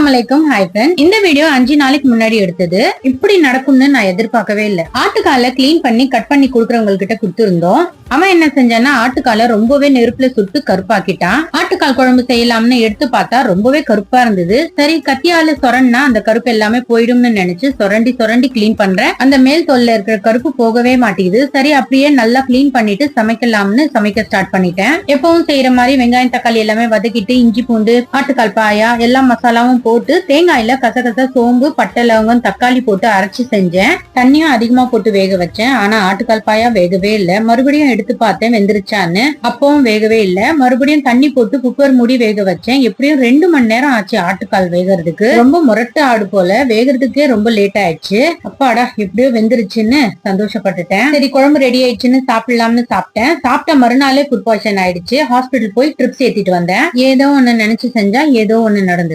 அஸ்ஸலாமு hi friend. இந்த video 5 நாளைக்கு முன்னாடி எடுத்தது. இப்படி நடக்கும்னு நான் எதிர்பார்க்கவே இல்லை. ஆட்டுக்கால கிளீன் பண்ணி கட் பண்ணி குடுக்கறவங்க கிட்ட கொடுத்துருந்தோம். அவன் என்ன செஞ்சான்னா ஆட்டுக்கால ரொம்பவே நெருப்புல சுட்டு கருப்பாக்கிட்டான். ஆட்டுக்கால் குழம்பு செய்யலாம்னு எடுத்து பார்த்தா ரொம்பவே கருப்பா இருந்தது. சரி கத்தியால சொரன்னா அந்த கருப்பு எல்லாமே போயிடும்னு நினைச்சு சொரண்டி சொரண்டி கிளீன் பண்றேன். அந்த மேல் தோல்ல இருக்கிற கருப்பு போகவே மாட்டேங்குது. சரி அப்படியே நல்லா கிளீன் பண்ணிட்டு சமைக்கலாம்னு சமைக்க ஸ்டார்ட் பண்ணிட்டேன். எப்பவும் செய்யற மாதிரி வெங்காயம் தக்காளி எல்லாமே வதக்கிட்டு இஞ்சி பூண்டு ஆட்டுக்கால் பாயா எல்லா மசாலாவும் போட்டு தேங்காயில கசகச சோம்பு பட்டை லவங்கம் தக்காளி போட்டு அரைச்சு செஞ்சேன். தண்ணியும் அதிகமா போட்டு வேக வச்சேன். ஆனா ஆட்டுக்கால் பாயா வேகவே இல்லை. மறுபடியும் எடுத்து பார்த்தேன் வெந்துருச்சான்னு. அப்பவும் வேகவே இல்லை. மறுபடியும் தண்ணி போட்டு குக்கர் மூடி வேக வச்சேன். எப்படியும் 2 மணி நேரம் ஆச்சு ஆட்டுக்கால் வேகிறதுக்கு. ரொம்ப முரட்டு ஆடு போல வேகிறதுக்கே ரொம்ப லேட் ஆயிடுச்சு. அப்பாடா எப்படியோ வெந்துருச்சுன்னு சந்தோஷப்பட்டுட்டேன். சரி குழம்பு ரெடி ஆயிடுச்சுன்னு சாப்பிடலாம்னு சாப்பிட்டேன். சாப்பிட்ட மறுநாளே ஃபுட் பாய்சன் ஆயிடுச்சு. ஹாஸ்பிட்டல் போய் ட்ரிப்ஸ் ஏத்திட்டு வந்தேன். ஏதோ ஒண்ணு நினைச்சு செஞ்சா ஏதோ ஒண்ணு நடந்தது.